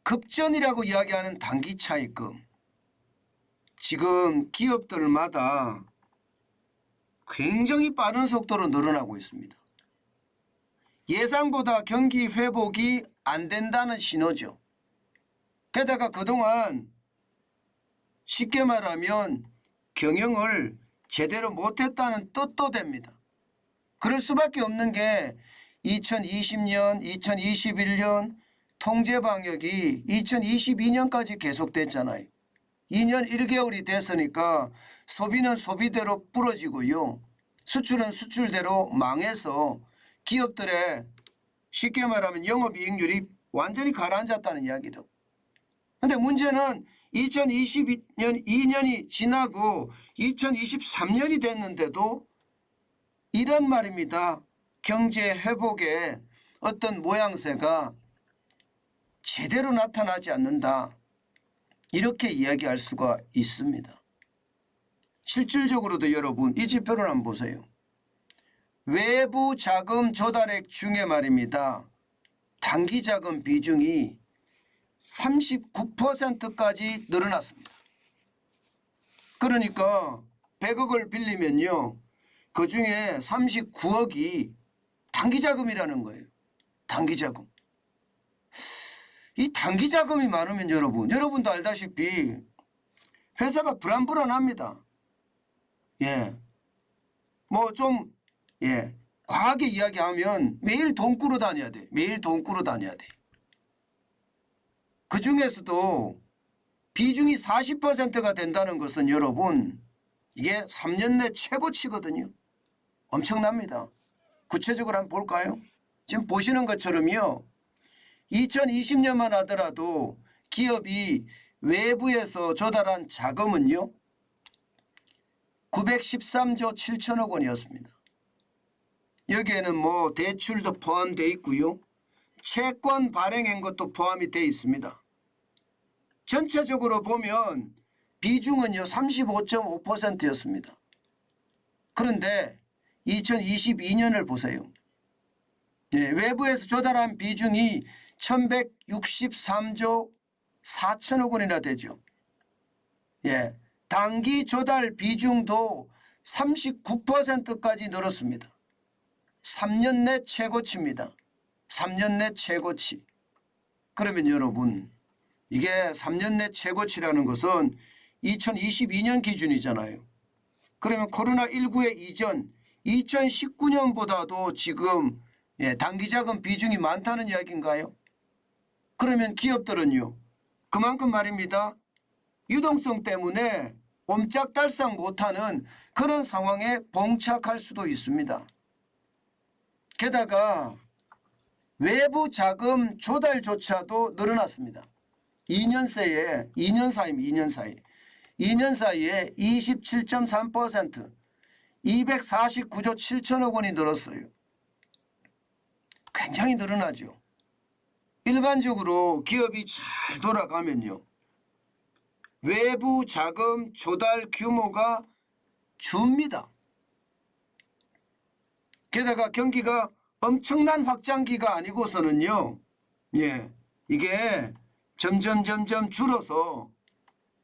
급전이라고 이야기하는 단기 차입금, 지금 기업들마다 굉장히 빠른 속도로 늘어나고 있습니다. 예상보다 경기 회복이 안 된다는 신호죠. 게다가 그동안 쉽게 말하면 경영을 제대로 못했다는 뜻도 됩니다. 그럴 수밖에 없는 게 2020년, 2021년 통제 방역이 2022년까지 계속됐잖아요. 2년 1개월이 됐으니까 소비는 소비대로 부러지고요. 수출은 수출대로 망해서 기업들의 쉽게 말하면 영업이익률이 완전히 가라앉았다는 이야기도. 그런데 문제는 2022년 2년이 지나고 2023년이 됐는데도 이런 말입니다. 경제 회복의 어떤 모양새가 제대로 나타나지 않는다. 이렇게 이야기할 수가 있습니다. 실질적으로도 여러분 이 지표를 한번 보세요. 외부 자금 조달액 중에 말입니다. 단기 자금 비중이 39%까지 늘어났습니다. 그러니까 100억을 빌리면요. 그중에 39억이 단기 자금이라는 거예요. 단기 자금. 이 단기 자금이 많으면 여러분도 알다시피 회사가 불안합니다. 뭐 좀 과하게 이야기하면 매일 돈 꾸러 다녀야 돼. 매일 돈 꾸러 다녀야 돼. 그 중에서도 비중이 40%가 된다는 것은 여러분 이게 3년 내 최고치거든요. 엄청납니다. 구체적으로 한번 볼까요? 지금 보시는 것처럼요. 2020년만 하더라도 기업이 외부에서 조달한 자금은요. 913조 7천억 원이었습니다. 여기에는 뭐 대출도 포함되어 있고요. 채권 발행한 것도 포함이 되어 있습니다. 전체적으로 보면 비중은요 35.5%였습니다. 그런데 2022년을 보세요. 외부에서 조달한 비중이 1163조 4천억 원이나 되죠. 단기 조달 비중도 39%까지 늘었습니다. 3년 내 최고치입니다. 3년 내 최고치. 그러면 여러분 이게 3년 내 최고치라는 것은 2022년 기준이잖아요. 그러면 코로나19의 이전 2019년보다도 지금 단기자금 비중이 많다는 이야기인가요? 그러면 기업들은요. 그만큼 말입니다. 유동성 때문에 옴짝달싹 못하는 그런 상황에 봉착할 수도 있습니다. 게다가 외부 자금 조달조차도 늘어났습니다. 2년 사이에 27.3% 249조 7천억 원이 늘었어요. 굉장히 늘어나죠. 일반적으로 기업이 잘 돌아가면요. 외부 자금 조달 규모가 줍니다. 게다가 경기가 엄청난 확장기가 아니고서는요. 이게 점점 줄어서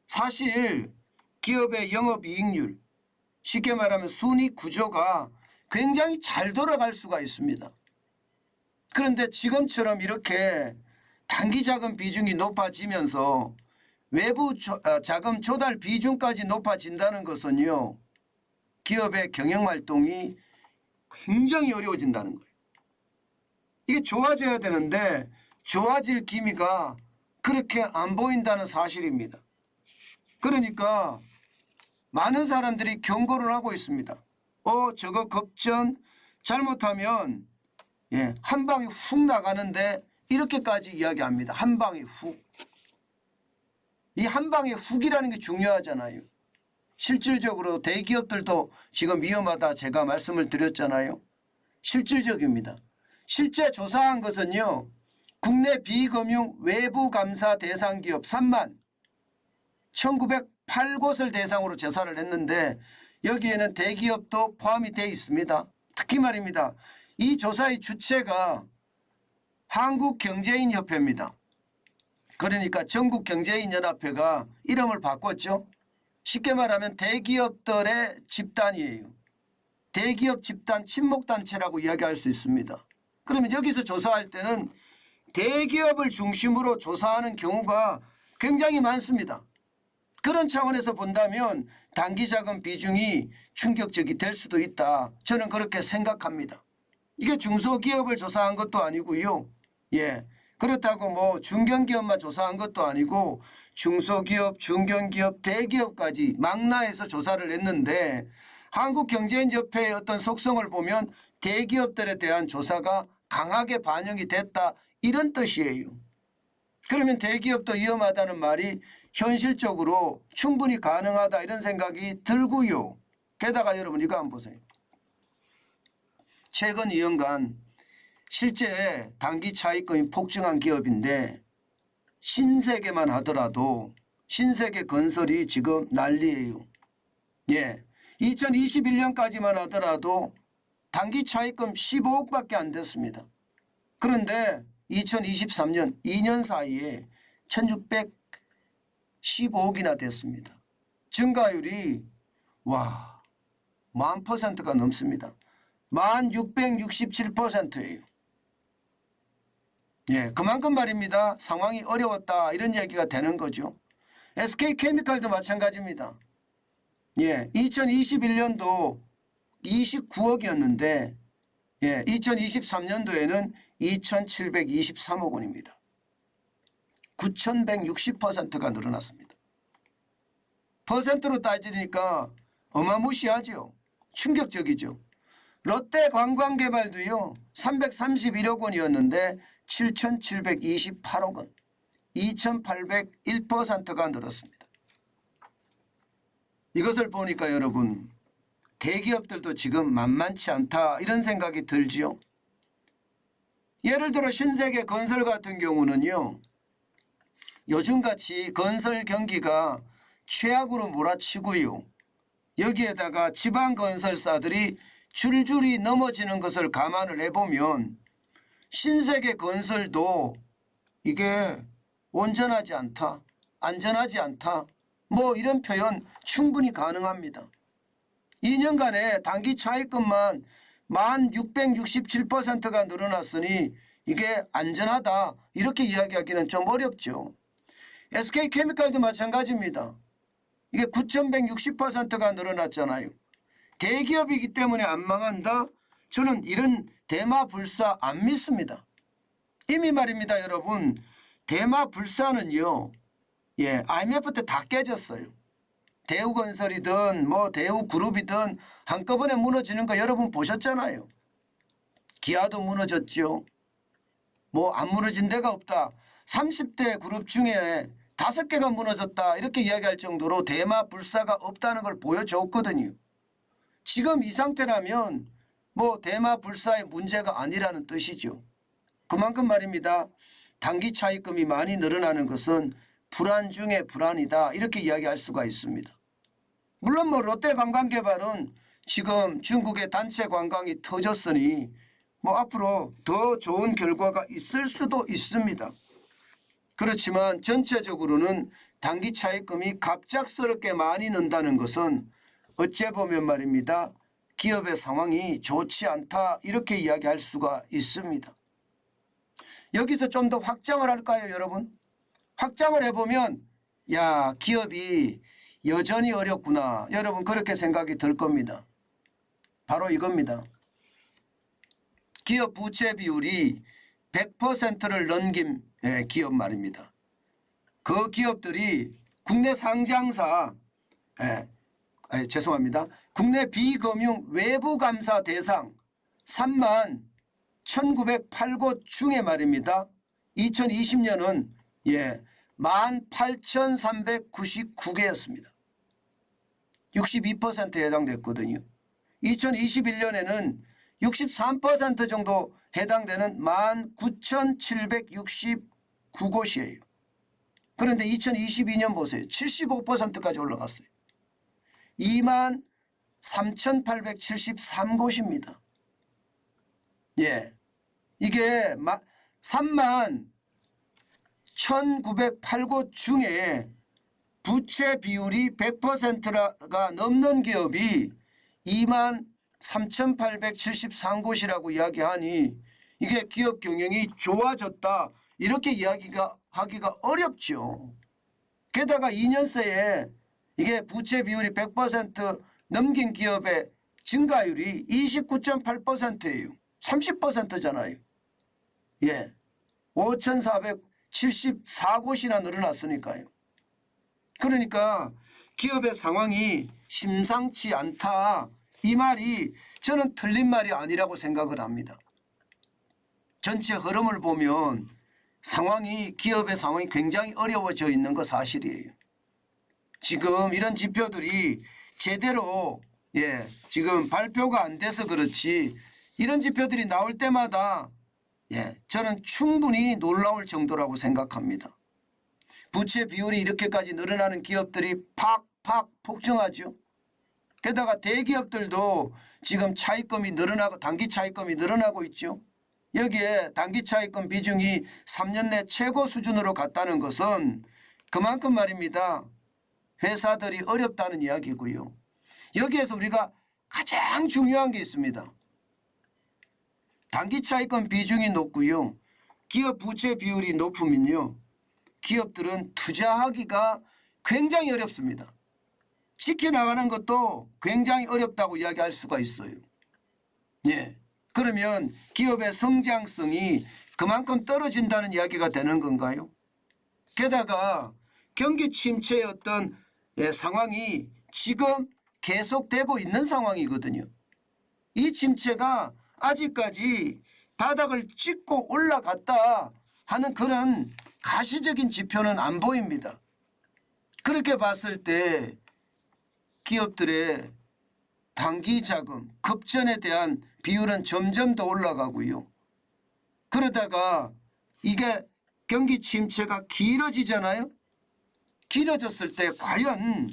사실 기업의 영업이익률 쉽게 말하면 순이익 구조가 굉장히 잘 돌아갈 수가 있습니다. 그런데 지금처럼 이렇게 단기 자금 비중이 높아지면서 외부 자금 조달 비중까지 높아진다는 것은요. 기업의 경영활동이 굉장히 어려워진다는 거예요. 이게 좋아져야 되는데 좋아질 기미가 그렇게 안 보인다는 사실입니다. 그러니까 많은 사람들이 경고를 하고 있습니다. 저거 급전 잘못하면 한 방에 훅 나가는데 이렇게까지 이야기합니다. 한 방에 훅. 이 한 방에 훅이라는 게 중요하잖아요. 실질적으로 대기업들도 지금 위험하다 제가 말씀을 드렸잖아요. 실질적입니다. 실제 조사한 것은요. 국내 비금융 외부 감사 대상 기업 3만 1908곳을 대상으로 조사를 했는데 여기에는 대기업도 포함이 되어 있습니다. 특히 말입니다. 이 조사의 주체가 한국경제인협회입니다. 그러니까 전국경제인연합회가 이름을 바꿨죠. 쉽게 말하면 대기업들의 집단이에요. 대기업 집단 친목단체라고 이야기할 수 있습니다. 그러면 여기서 조사할 때는 대기업을 중심으로 조사하는 경우가 굉장히 많습니다. 그런 차원에서 본다면 단기자금 비중이 충격적이 될 수도 있다. 저는 그렇게 생각합니다. 이게 중소기업을 조사한 것도 아니고요. 예. 그렇다고 뭐 중견기업만 조사한 것도 아니고 중소기업, 중견기업, 대기업까지 망라해서 조사를 했는데 한국경제인협회의 어떤 속성을 보면 대기업들에 대한 조사가 강하게 반영이 됐다. 이런 뜻이에요. 그러면 대기업도 위험하다는 말이 현실적으로 충분히 가능하다 이런 생각이 들고요. 게다가 여러분 이거 한번 보세요. 최근 2년간 실제 단기 차익금이 폭증한 기업인데 신세계만 하더라도 신세계 건설이 지금 난리예요. 예, 2021년까지만 하더라도 단기 차익금 15억밖에 안 됐습니다. 그런데 2023년 2년 사이에 1615억이나 됐습니다. 증가율이 10,000%가 넘습니다. 1667%예요. 예, 그만큼 말입니다. 상황이 어려웠다 이런 얘기가 되는 거죠. SK케미칼도 마찬가지입니다. 예, 2021년도 29억이었는데 예, 2023년도에는 2,723억 원입니다. 9,160%가 늘어났습니다. 퍼센트로 따지니까 어마무시하죠. 충격적이죠. 롯데관광개발도요. 331억 원이었는데 7,728억 원. 2,801%가 늘었습니다. 이것을 보니까 여러분 대기업들도 지금 만만치 않다 이런 생각이 들지요. 예를 들어 신세계 건설 같은 경우는요. 요즘같이 건설 경기가 최악으로 몰아치고요. 여기에다가 지방건설사들이 줄줄이 넘어지는 것을 감안을 해보면 신세계 건설도 이게 온전하지 않다, 안전하지 않다 뭐 이런 표현 충분히 가능합니다. 2년간의 단기 차익금만 1667%가 늘어났으니 이게 안전하다 이렇게 이야기하기는 좀 어렵죠. SK케미칼도 마찬가지입니다. 이게 9,160%가 늘어났잖아요. 대기업이기 때문에 안 망한다? 저는 이런 대마불사 안 믿습니다. 이미 말입니다 여러분. 대마불사는요. 예, IMF 때 다 깨졌어요. 대우건설이든 뭐 대우그룹이든 한꺼번에 무너지는 거 여러분 보셨잖아요. 기아도 무너졌죠. 뭐 안 무너진 데가 없다. 30대 그룹 중에 5개가 무너졌다 이렇게 이야기할 정도로 대마불사가 없다는 걸 보여줬거든요. 지금 이 상태라면 뭐 대마불사의 문제가 아니라는 뜻이죠. 그만큼 말입니다. 단기 차익금이 많이 늘어나는 것은 불안 중에 불안이다 이렇게 이야기할 수가 있습니다. 물론 뭐 롯데관광개발은 지금 중국의 단체 관광이 터졌으니 뭐 앞으로 더 좋은 결과가 있을 수도 있습니다. 그렇지만 전체적으로는 단기 차익금이 갑작스럽게 많이 는다는 것은 어째 보면 말입니다. 기업의 상황이 좋지 않다 이렇게 이야기할 수가 있습니다. 여기서 좀 더 확장을 할까요 여러분? 확장을 해보면 야 기업이 여전히 어렵구나 여러분 그렇게 생각이 들 겁니다. 바로 이겁니다. 기업 부채 비율이 100%를 넘긴 기업 말입니다. 그 기업들이 국내 상장사 죄송합니다. 국내 비금융 외부감사 대상 3만 1908곳 중에 말입니다. 2020년은 18,399개였습니다. 62%에 해당됐거든요. 2021년에는 63% 정도 해당되는 19,769곳이에요. 그런데 2022년 보세요. 75%까지 올라갔어요. 23,873곳입니다. 예, 이게 3만 1908곳 중에 부채 비율이 100%가 넘는 기업이 23,873곳이라고 이야기하니 이게 기업 경영이 좋아졌다 이렇게 하기가 어렵죠. 게다가 2년 새에 이게 부채 비율이 100% 넘긴 기업의 증가율이 29.8%예요. 30%잖아요. 예, 5,474곳이나 늘어났으니까요. 그러니까 기업의 상황이 심상치 않다. 이 말이 저는 틀린 말이 아니라고 생각을 합니다. 전체 흐름을 보면 기업의 상황이 굉장히 어려워져 있는 거 사실이에요. 지금 이런 지표들이 제대로 지금 발표가 안 돼서 그렇지 이런 지표들이 나올 때마다 저는 충분히 놀라울 정도라고 생각합니다. 부채 비율이 이렇게까지 늘어나는 기업들이 팍팍 폭증하죠. 게다가 대기업들도 지금 차입금이 늘어나고 단기 차입금이 늘어나고 있죠. 여기에 단기 차입금 비중이 3년 내 최고 수준으로 갔다는 것은 그만큼 말입니다. 회사들이 어렵다는 이야기고요. 여기에서 우리가 가장 중요한 게 있습니다. 단기 차입금 비중이 높고요. 기업 부채 비율이 높으면요. 기업들은 투자하기가 굉장히 어렵습니다. 지켜나가는 것도 굉장히 어렵다고 이야기할 수가 있어요. 그러면 기업의 성장성이 그만큼 떨어진다는 이야기가 되는 건가요? 게다가 경기 침체의 어떤 상황이 지금 계속되고 있는 상황이거든요. 이 침체가 아직까지 바닥을 찍고 올라갔다 하는 그런 가시적인 지표는 안 보입니다. 그렇게 봤을 때 기업들의 단기 자금, 급전에 대한 비율은 점점 더 올라가고요. 그러다가 이게 경기 침체가 길어지잖아요. 길어졌을 때 과연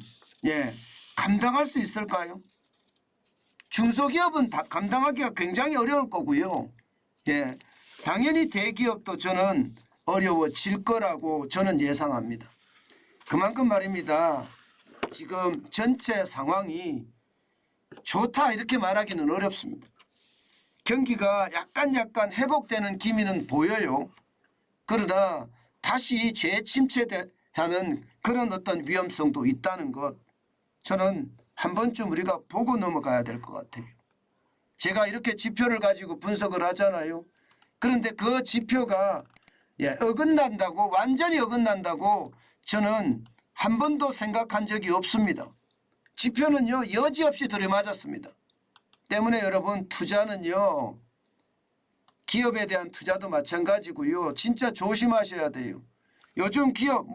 감당할 수 있을까요? 중소기업은 감당하기가 굉장히 어려울 거고요. 당연히 대기업도 저는 어려워질 거라고 저는 예상합니다. 그만큼 말입니다. 지금 전체 상황이 좋다 이렇게 말하기는 어렵습니다. 경기가 약간 회복되는 기미는 보여요. 그러나 다시 재침체하는 그런 어떤 위험성도 있다는 것 저는 한 번쯤 우리가 보고 넘어가야 될 것 같아요. 제가 이렇게 지표를 가지고 분석을 하잖아요. 그런데 그 지표가 어긋난다고 완전히 어긋난다고 저는 한 번도 생각한 적이 없습니다. 지표는요 여지없이 들이맞았습니다. 때문에 여러분 투자는요 기업에 대한 투자도 마찬가지고요. 진짜 조심하셔야 돼요. 요즘 기업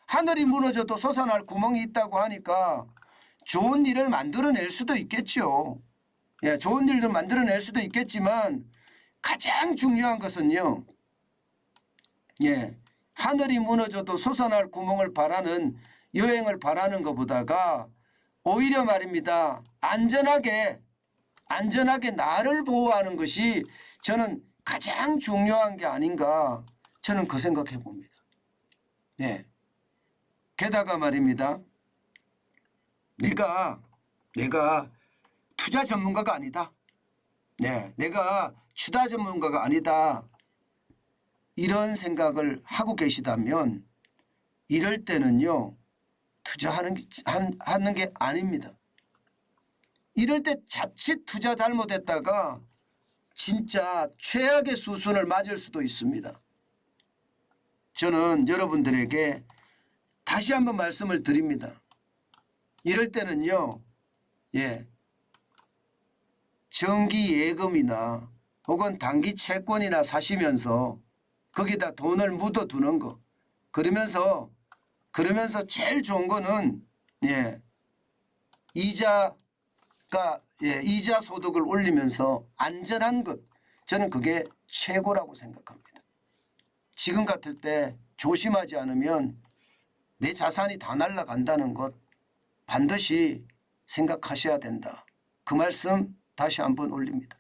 하늘이 무너져도 솟아날 구멍이 있다고 하니까 좋은 일을 만들어낼 수도 있겠죠. 좋은 일도 만들어낼 수도 있겠지만 가장 중요한 것은요. 하늘이 무너져도 솟아날 구멍을 바라는 여행을 바라는 것보다가 오히려 말입니다. 안전하게 나를 보호하는 것이 저는 가장 중요한 게 아닌가 저는 그 생각해 봅니다. 게다가 말입니다. 내가 투자 전문가가 아니다. 내가 투자 전문가가 아니다. 이런 생각을 하고 계시다면 이럴 때는요. 투자하는 게 아닙니다. 이럴 때 자칫 투자 잘못했다가 진짜 최악의 수순을 맞을 수도 있습니다. 저는 여러분들에게 다시 한번 말씀을 드립니다. 이럴 때는요. 정기 예금이나 혹은 단기 채권이나 사시면서 거기다 돈을 묻어두는 거. 그러면서 제일 좋은 거는 이자 소득을 올리면서 안전한 것. 저는 그게 최고라고 생각합니다. 지금 같을 때 조심하지 않으면 내 자산이 다 날아간다는 것 반드시 생각하셔야 된다. 그 말씀 다시 한번 올립니다.